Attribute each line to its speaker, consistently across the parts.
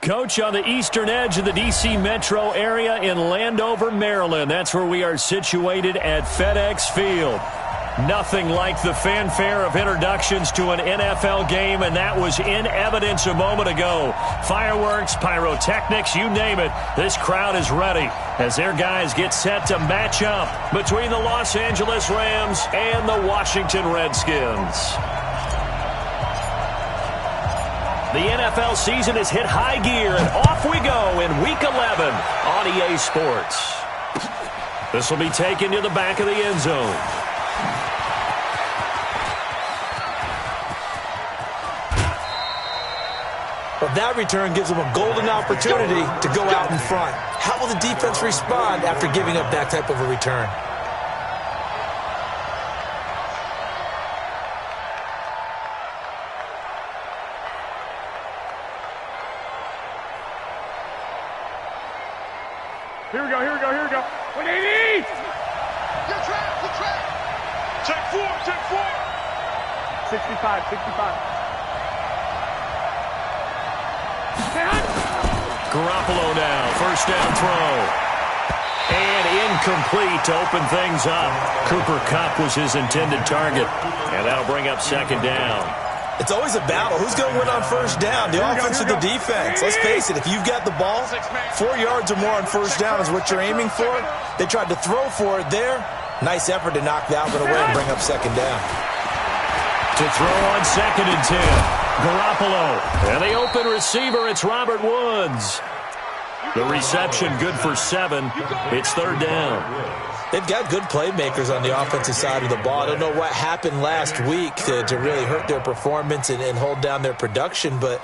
Speaker 1: Coach, on the eastern edge of the D.C. metro area in Landover, Maryland. That's where we are situated at FedEx Field. Nothing like the fanfare of introductions to an NFL game, and that was in evidence a moment ago. Fireworks, pyrotechnics, you name it. This crowd is ready as their guys get set to match up between the Los Angeles Rams and the Washington Redskins. The NFL season has hit high gear, and off we go in Week 11 on EA Sports. This will be taken to the back of the end zone.
Speaker 2: Well, that return gives them a golden opportunity to go out in front. How will the defense respond after giving up that type of a return?
Speaker 3: Here we go. 180!
Speaker 4: Good track.
Speaker 3: Check four. 65.
Speaker 1: Garoppolo now, first down throw. And incomplete to open things up. Cooper Kupp was his intended target. And that'll bring up second down.
Speaker 2: It's always a battle. Who's going to win on first down? The offense or the defense? Let's face it, if you've got the ball, 4 yards or more on first down is what you're aiming for. They tried to throw for it there. Nice effort to knock that one away and bring up second down.
Speaker 1: To throw on 2nd and 10. Garoppolo. And the open receiver, it's Robert Woods. The reception good for 7. It's third down.
Speaker 2: They've got good playmakers on the offensive side of the ball. I don't know what happened last week to really hurt their performance and hold down their production, but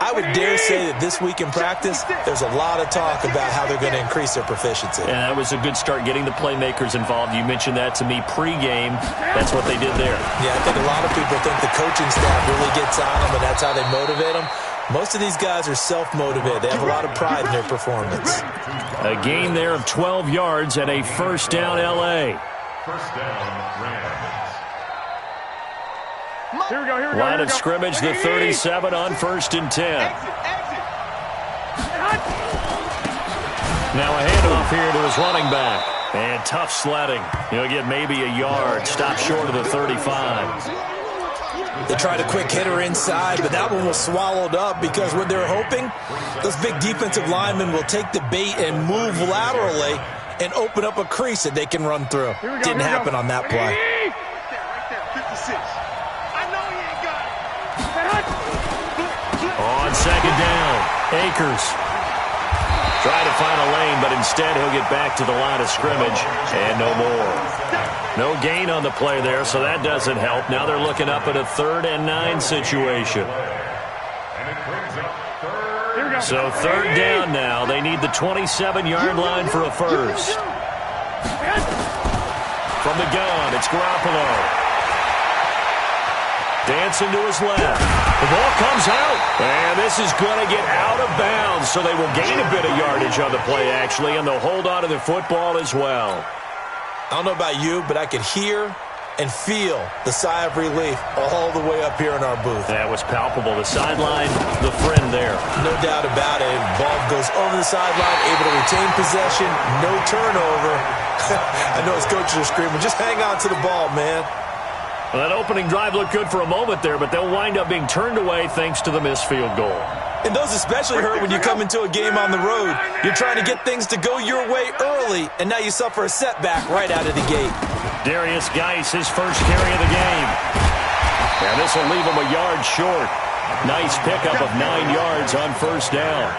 Speaker 2: I would dare say that this week in practice, there's a lot of talk about how they're going to increase their proficiency.
Speaker 1: And that was a good start, getting the playmakers involved. You mentioned that to me pregame. That's what they did there.
Speaker 2: Yeah, I think a lot of people think the coaching staff really gets on them, and that's how they motivate them. Most of these guys are self-motivated. They have a lot of pride in their performance.
Speaker 1: A gain there of 12 yards and a first down L.A.
Speaker 4: First down, Rams.
Speaker 3: Here we go.
Speaker 1: Line of scrimmage, the 37 on 1st and 10. Now a handoff here to his running back. And tough sledding. He'll get maybe a yard. Stop short of the 35.
Speaker 2: They tried a quick hitter inside, but that one was swallowed up because what they're hoping, those big defensive linemen will take the bait and move laterally and open up a crease that they can run through. Didn't happen on that play.
Speaker 4: Right there, 56. I know he ain't got it.
Speaker 1: On 2nd down, Akers. Try to find a lane, but instead he'll get back to the line of scrimmage and no more. No gain on the play there, so that doesn't help. Now they're looking up at a 3rd and 9 situation. So 3rd down now. They need the 27-yard line for a first. From the gun, it's Garoppolo. Dancing to his left. The ball comes out. And this is going to get out of bounds, so they will gain a bit of yardage on the play, actually, and they'll hold on to the football as well.
Speaker 2: I don't know about you, but I could hear and feel the sigh of relief all the way up here in our booth.
Speaker 1: That was palpable. The sideline, the friend there.
Speaker 2: No doubt about it. Ball goes over the sideline, able to retain possession, no turnover. I know his coaches are screaming, just hang on to the ball, man.
Speaker 1: Well, that opening drive looked good for a moment there, but they'll wind up being turned away thanks to the missed field goal.
Speaker 2: And those especially hurt when you come into a game on the road. You're trying to get things to go your way early, and now you suffer a setback right out of the gate.
Speaker 1: Darius Geis, his first carry of the game. And this will leave him a yard short. Nice pickup of 9 yards on first down.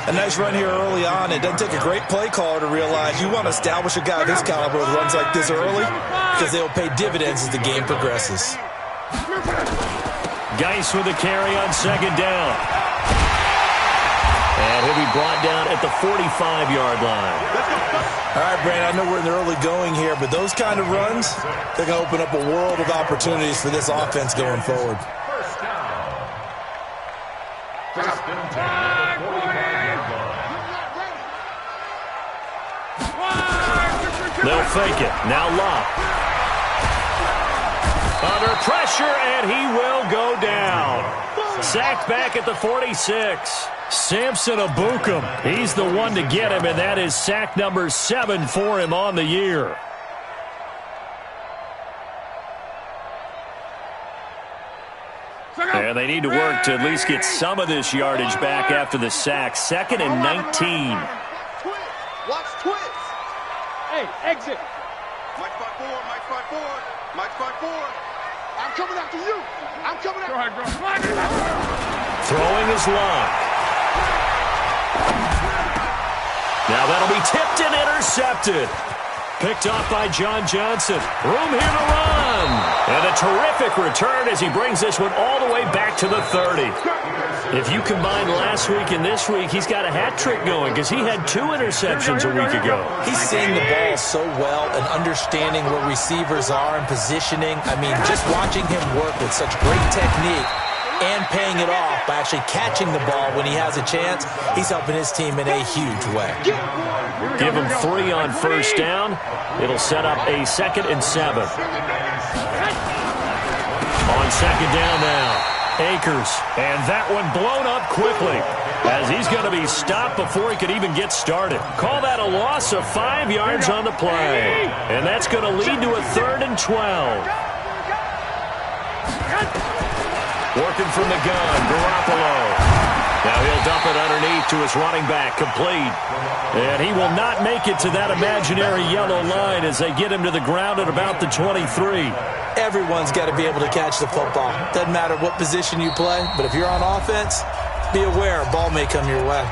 Speaker 2: A nice run here early on. It doesn't take a great play caller to realize you want to establish a guy of this caliber with runs like this early because they will pay dividends as the game progresses.
Speaker 1: Geis with a carry on 2nd down. And he'll be brought down at the 45-yard line.
Speaker 2: All right, Brandon, I know we're in the early going here, but those kind of runs, they're going to open up a world of opportunities for this offense going forward.
Speaker 1: They'll fake it. Now Locke. Under pressure, and he will go down. Sacked back at the 46. Samson Ebukam, he's the one to get him, and that is sack number 7 for him on the year. And they need to work to at least get some of this yardage back after the sack. 2nd and 19.
Speaker 4: Watch twist.
Speaker 3: Hey, exit.
Speaker 4: Mike 5-4, Mike 5-4, Mike 5-4. I'm coming after you. I'm coming after you.
Speaker 3: Go ahead,
Speaker 1: Throwing his lock. Now that'll be tipped and intercepted. Picked off by John Johnson. Room here to run. And a terrific return as he brings this one all the way back to the 30. If you combine last week and this week, he's got a hat trick going because he had 2 interceptions a week ago.
Speaker 2: He's seeing the ball so well and understanding where receivers are and positioning. I mean, just watching him work with such great technique and paying it off by actually catching the ball when he has a chance, he's helping his team in a huge way.
Speaker 1: Give him 3 on first down. It'll set up a 2nd and 7. On 2nd down now. Akers, and that one blown up quickly as he's going to be stopped before he could even get started. Call that a loss of 5 yards on the play, and that's going to lead to a 3rd and 12. Working from the gun, Garoppolo. Now he'll dump it underneath to his running back, complete. And he will not make it to that imaginary yellow line as they get him to the ground at about the 23.
Speaker 2: Everyone's got to be able to catch the football. Doesn't matter what position you play, but if you're on offense, be aware a ball may come your way.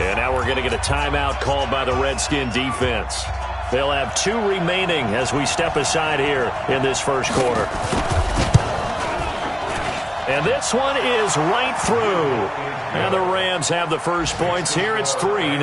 Speaker 1: And now we're going to get a timeout called by the Redskin defense. They'll have 2 remaining as we step aside here in this first quarter. And this one is right through. And the Rams have the first points here. It's 3-0.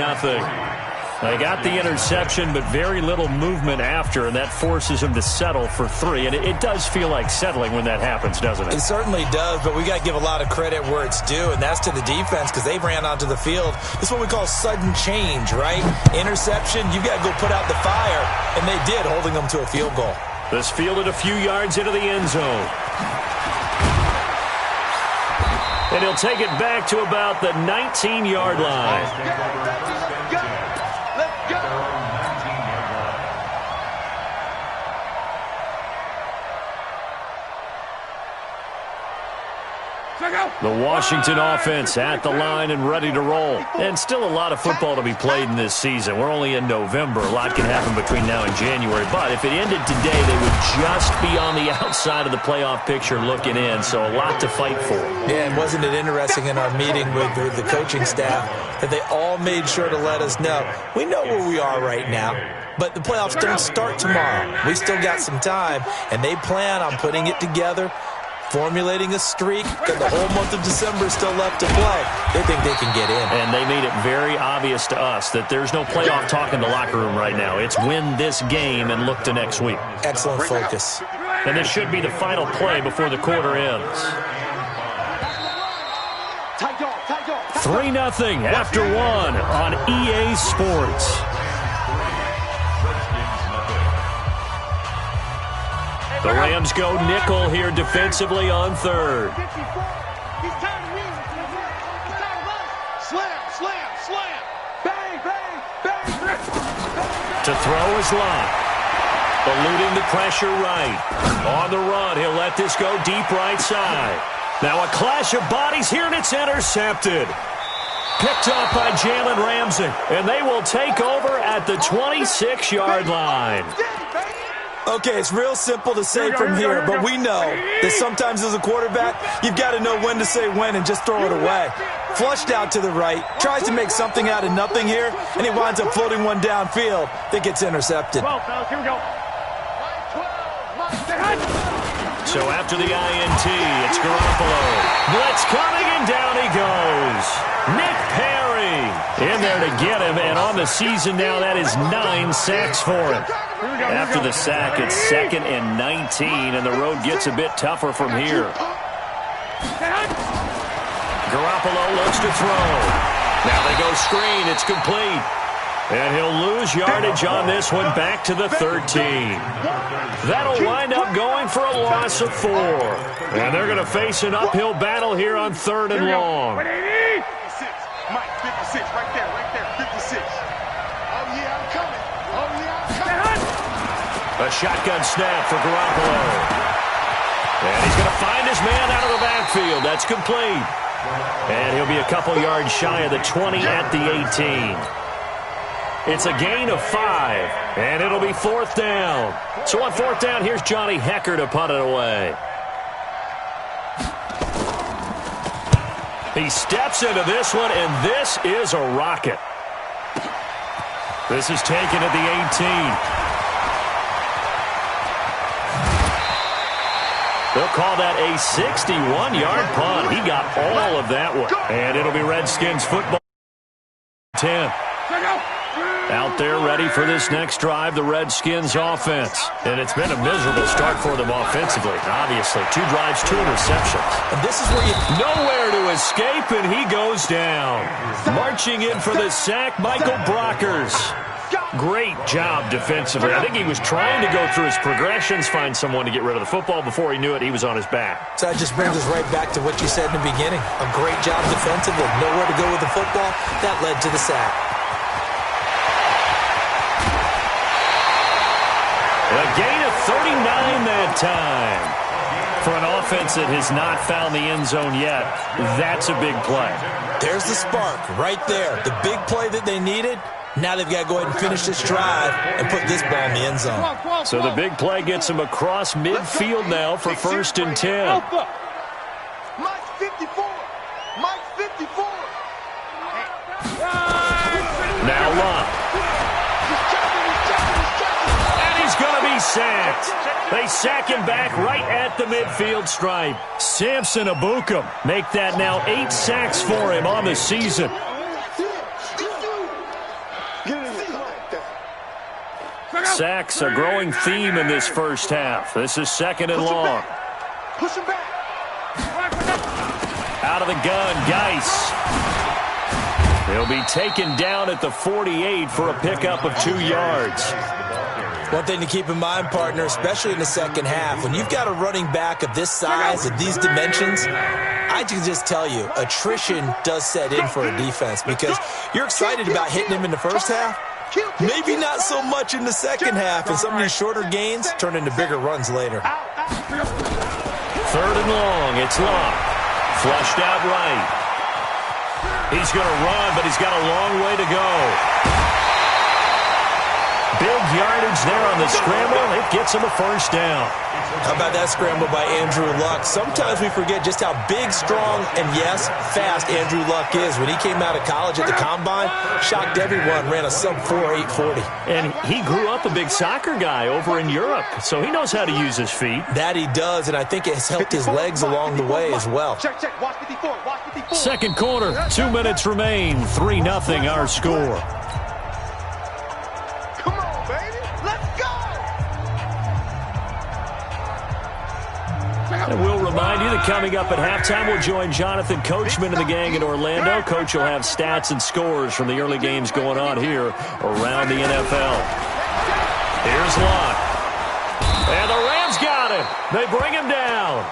Speaker 1: They got the interception, but very little movement after, and that forces them to settle for 3. And it does feel like settling when that happens, doesn't it?
Speaker 2: It certainly does, but we got to give a lot of credit where it's due, and that's to the defense because they ran onto the field. This is what we call sudden change, right? Interception, you got to go put out the fire, and they did, holding them to a field goal.
Speaker 1: This fielded a few yards into the end zone. And he'll take it back to about the 19-yard line. The Washington offense at the line and ready to roll. And still a lot of football to be played in this season. We're only in November. A lot can happen between now and January. But if it ended today, they would just be on the outside of the playoff picture looking in. So a lot to fight for.
Speaker 2: Yeah, and wasn't it interesting in our meeting with the coaching staff that they all made sure to let us know, we know where we are right now, but the playoffs don't start tomorrow. We still got some time, and they plan on putting it together, formulating a streak, and the whole month of December is still left to play. They think they can get in.
Speaker 1: And they made it very obvious to us that there's no playoff talk in the locker room right now. It's win this game and look to next week.
Speaker 2: Excellent focus.
Speaker 1: And this should be the final play before the quarter ends. 3-0 after 1 on EA Sports. The Rams go nickel here defensively on 3rd.
Speaker 4: Slam. Bang, bang, bang.
Speaker 1: To throw his lock. Eluding the pressure right. On the run, he'll let this go deep right side. Now a clash of bodies here, and it's intercepted. Picked off by Jalen Ramsey, and they will take over at the 26-yard line.
Speaker 2: Okay, it's real simple to say from here, but we know that sometimes as a quarterback, you've got to know when to say when and just throw it away. Flushed out to the right, tries to make something out of nothing here, and he winds up floating one downfield that gets intercepted.
Speaker 3: Here we go.
Speaker 1: So after the INT, it's Garoppolo. Blitz coming, and down he goes. Nick Perry in there to get him, and on the season now, that is 9 sacks for him. After the sack, it's 2nd and 19, and the road gets a bit tougher from here. Garoppolo looks to throw. Now they go screen. It's complete. And he'll lose yardage on this one back to the 13. That'll wind up going for a loss of 4. And they're going to face an uphill battle here on 3rd and long.
Speaker 4: Mike, 56, right there, 56. Oh, yeah, I'm coming.
Speaker 1: A shotgun snap for Garoppolo. And he's going to find his man out of the backfield. That's complete. And he'll be a couple yards shy of the 20 at the 18. It's a gain of 5, and it'll be 4th down. So on 4th down, here's Johnny Hekker to punt it away. He steps into this one, and this is a rocket. This is taken at the 18. They'll call that a 61-yard punt. He got all of that one. And it'll be Redskins football. 10. Out there ready for this next drive, the Redskins offense. And it's been a miserable start for them offensively, obviously. 2 drives, 2 interceptions.
Speaker 2: And this is where you...
Speaker 1: Nowhere to escape, and he goes down. Marching in for the sack, Michael Brockers. Great job defensively. I think he was trying to go through his progressions, find someone to get rid of the football. Before he knew it, he was on his back.
Speaker 2: So that just brings us right back to what you said in the beginning. A great job defensively. Nowhere to go with the football. That led to the sack.
Speaker 1: A gain of 39 that time. For an offense that has not found the end zone yet, that's a big play.
Speaker 2: There's the spark right there. The big play that they needed. Now they've got to go ahead and finish this drive and put this ball in the end zone.
Speaker 1: So the big play gets them across midfield now for 1st and 10.
Speaker 4: Mike 54. Mike 54.
Speaker 1: Now Locke. And he's going to be sacked. They sack him back right at the midfield stripe. Samson Ebukam make that now 8 sacks for him on the season. Sacks, a growing theme in this first half. This is 2nd and long.
Speaker 4: Push him back.
Speaker 1: Out of the gun, Geis. He'll be taken down at the 48 for a pickup of 2 yards.
Speaker 2: One thing to keep in mind, partner, especially in the second half, when you've got a running back of this size, of these dimensions, I can just tell you, attrition does set in for a defense because you're excited about hitting him in the first half. Maybe not so much in the second half, and some of these shorter gains turn into bigger runs later.
Speaker 1: 3rd and long, it's Locke. Flushed out right. He's going to run, but he's got a long way to go. Big yardage there on the scramble. It gets him a 1st down.
Speaker 2: How about that scramble by Andrew Luck? Sometimes we forget just how big, strong, and, yes, fast Andrew Luck is. When he came out of college at the Combine, shocked everyone, ran a sub-4 840.
Speaker 1: And he grew up a big soccer guy over in Europe, so he knows how to use his feet.
Speaker 2: That he does, and I think it has helped his legs along the way as well.
Speaker 4: Check. Watch 54. Watch 54.
Speaker 1: Second quarter, 2 minutes remain. 3-0 our score.
Speaker 4: Come on, baby. Let's go.
Speaker 1: And we'll remind you that coming up at halftime, we'll join Jonathan Coachman and the gang in Orlando. Coach will have stats and scores from the early games going on here around the NFL. Here's Locke. And the Rams got him. They bring him down.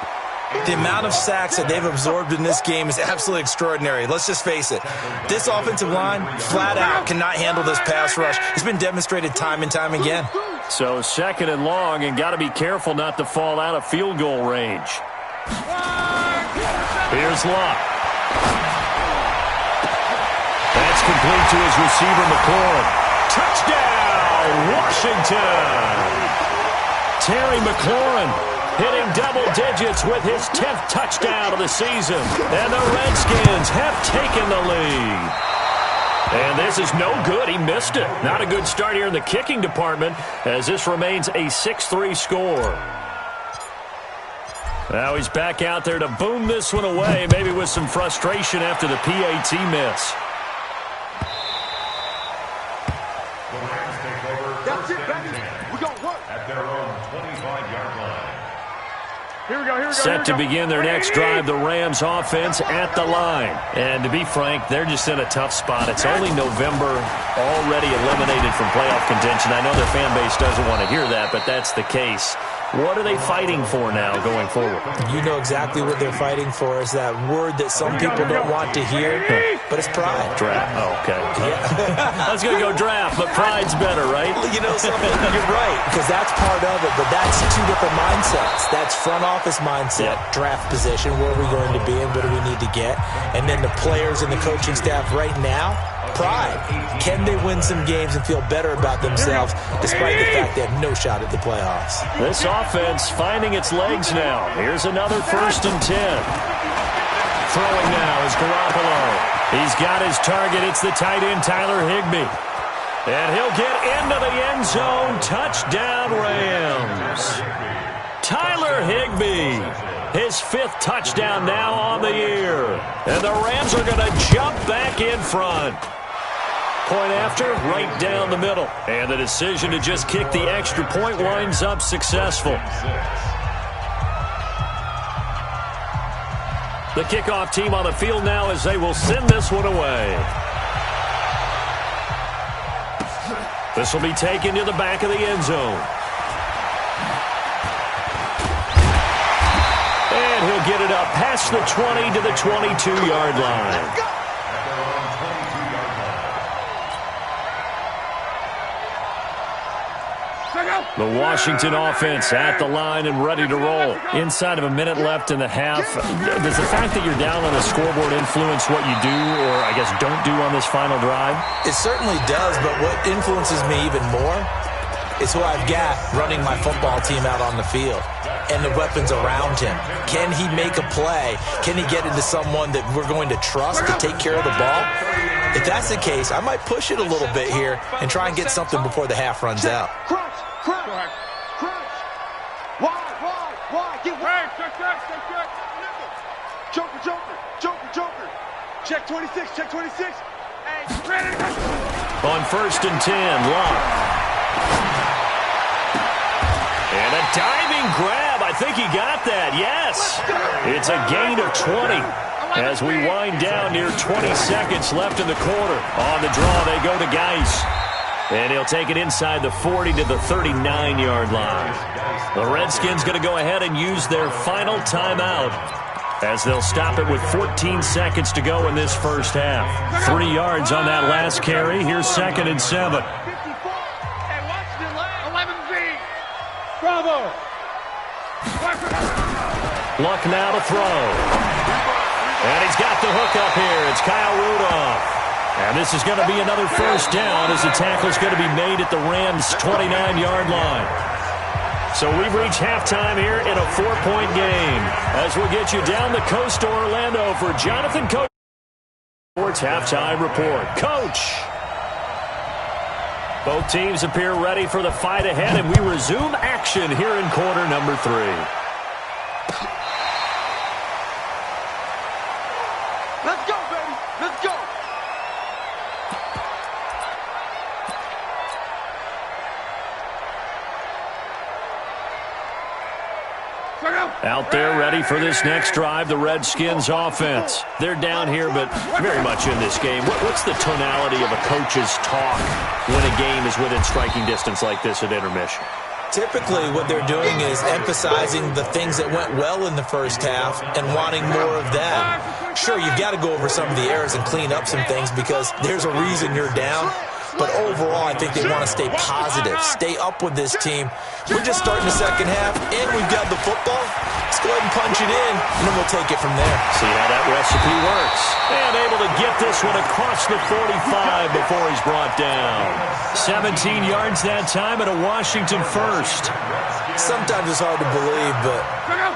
Speaker 2: The amount of sacks that they've absorbed in this game is absolutely extraordinary. Let's just face it. This offensive line, flat out, cannot handle this pass rush. It's been demonstrated time and time again.
Speaker 1: So 2nd and long, and got to be careful not to fall out of field goal range. Here's Locke. That's complete to his receiver, McLaurin. Touchdown, Washington! Terry McLaurin hitting double digits with his 10th touchdown of the season. And the Redskins have taken the lead. And this is no good. He missed it. Not a good start here in the kicking department as this remains a 6-3 score. Now he's back out there to boom this one away, maybe with some frustration after the PAT miss.
Speaker 4: That's it, baby. We're going to work.
Speaker 5: At their own 25-yard line.
Speaker 1: Set to begin their next drive, the Rams offense at the line. And to be frank, they're just in a tough spot. It's only November, already eliminated from playoff contention. I know their fan base doesn't want to hear that, but that's the case. What are they fighting for now going forward?
Speaker 2: You know exactly what they're fighting for. Is that word that some people don't want to hear, but it's pride.
Speaker 1: Draft. Oh, okay.
Speaker 2: Yeah.
Speaker 1: I was going to go draft, but pride's better, right?
Speaker 2: You know something? You're right, because that's part of it, but that's two different mindsets. That's front office mindset, draft position, where are we going to be and what do we need to get? And then the players and the coaching staff right now, pride. Can they win some games and feel better about themselves despite the fact they have no shot at the playoffs?
Speaker 1: This offense finding its legs now. Here's another 1st and 10. Throwing now is Garoppolo. He's got his target. It's the tight end, Tyler Higbee. And he'll get into the end zone. Touchdown, Rams. Tyler Higbee. His 5th touchdown now on the year. And the Rams are going to jump back in front. Point after, right down the middle. And the decision to just kick the extra point winds up successful. The kickoff team on the field now as they will send this one away. This will be taken to the back of the end zone. And he'll get it up past the 20 to the 22-yard line. The Washington offense at the line and ready to roll. Inside of a minute left in the half, does the fact that you're down on the scoreboard influence what you do or, I guess, don't do on this final drive?
Speaker 2: It certainly does, but what influences me even more is who I've got running my football team out on the field and the weapons around him. Can he make a play? Can he get into someone that we're going to trust to take care of the ball? If that's the case, I might push it a little bit here and try and get something before the half runs out.
Speaker 4: Crunch! Why? Get wide! Check! Joker! Check 26! Hey, ready to go!
Speaker 1: On 1st and 10, Locke. And a diving grab. I think he got that. Yes. It's a gain of 20 as we wind down near 20 seconds left in the quarter. On the draw, they go to Geis. And he'll take it inside the 40 to the 39-yard line. The Redskins going to go ahead and use their final timeout as they'll stop it with 14 seconds to go in this first half. 3 yards on that last carry. Here's 2nd and 7.
Speaker 3: Bravo!
Speaker 1: Luck now to throw. And he's got the hook up here. It's Kyle Rudolph. And this is going to be another first down as the tackle is going to be made at the Rams' 29-yard line. So we've reached halftime here in a 4-point game as we'll get you down the coast to Orlando for Jonathan Coach. Sports Halftime Report. Coach. Both teams appear ready for the fight ahead, and we resume action here in quarter number 3.
Speaker 4: Let's go, baby! Let's go!
Speaker 1: Out there ready for this next drive, the Redskins offense. They're down here, but very much in this game. What's the tonality of a coach's talk when a game is within striking distance like this at intermission?
Speaker 2: Typically, what they're doing is emphasizing the things that went well in the first half and wanting more of that. Sure, you've got to go over some of the errors and clean up some things because there's a reason you're down. But overall, I think they want to stay positive, stay up with this team. We're just starting the second half, and we've got the football. Let's go ahead and punch it in, and then we'll take it from there.
Speaker 1: See how that recipe works. And able to get this one across the 45 before he's brought down. 17 yards that time and a Washington first.
Speaker 2: Sometimes it's hard to believe, but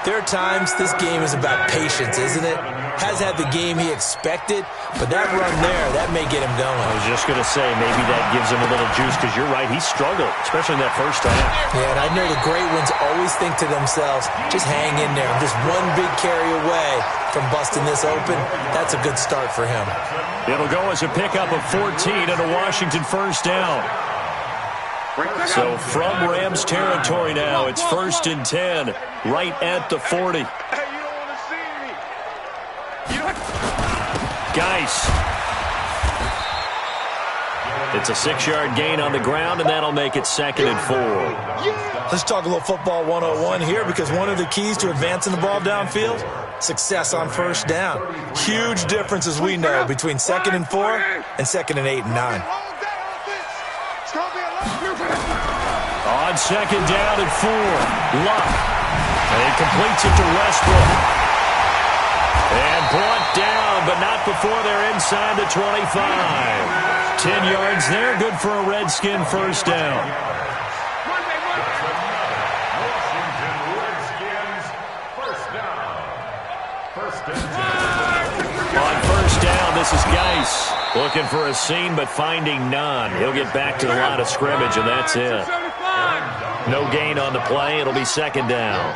Speaker 2: there are times this game is about patience, isn't it? Has had the game he expected, but that run there, that may get him going.
Speaker 1: I was just going to say, maybe that gives him a little juice, because you're right, he struggled, especially in that first half.
Speaker 2: Yeah, and I know the great ones always think to themselves, just hang in there. Just one big carry away from busting this open. That's a good start for him.
Speaker 1: It'll go as a pickup of 14 and a Washington first down. So from Rams territory now, it's 1st and 10, right at the 40.
Speaker 4: Hey, you don't want to see me. You don't...
Speaker 1: Geis. It's a 6-yard gain on the ground, and that'll make it 2nd and 4.
Speaker 2: Let's talk a little football 101 here, because one of the keys to advancing the ball downfield, success on 1st down. Huge difference, as we know, between 2nd and 4 and 2nd and 8 and 9.
Speaker 1: On 2nd down and 4, Luck. And he completes it to Westbrook. And brought down, but not before they're inside the 25. 10 yards there, good for a Redskin 1st down. On 1st down, this is Geis. Looking for a seam, but finding none. He'll get back to the line of scrimmage, and that's it. No gain on the play. It'll be 2nd down.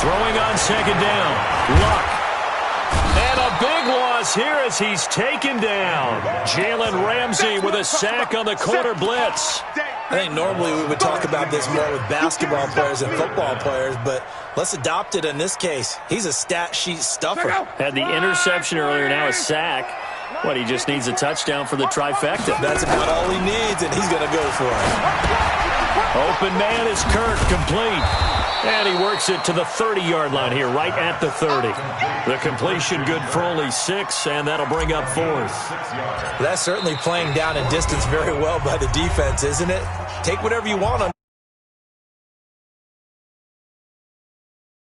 Speaker 1: Throwing on 2nd down. Luck. And a big loss here as he's taken down. Jalen Ramsey with a sack on the corner blitz.
Speaker 2: I think normally we would talk about this more with basketball players and football players, but let's adopt it in this case. He's a stat sheet stuffer.
Speaker 1: Had the interception earlier, now a sack. What, he just needs a touchdown for the trifecta.
Speaker 2: That's about all he needs, and he's going to go for it.
Speaker 1: Open man is Kirk, complete. And he works it to the 30-yard line here, right at the 30. The completion good for only 6, and that'll bring up 4th.
Speaker 2: That's certainly playing down and distance very well by the defense, isn't it? Take whatever you want on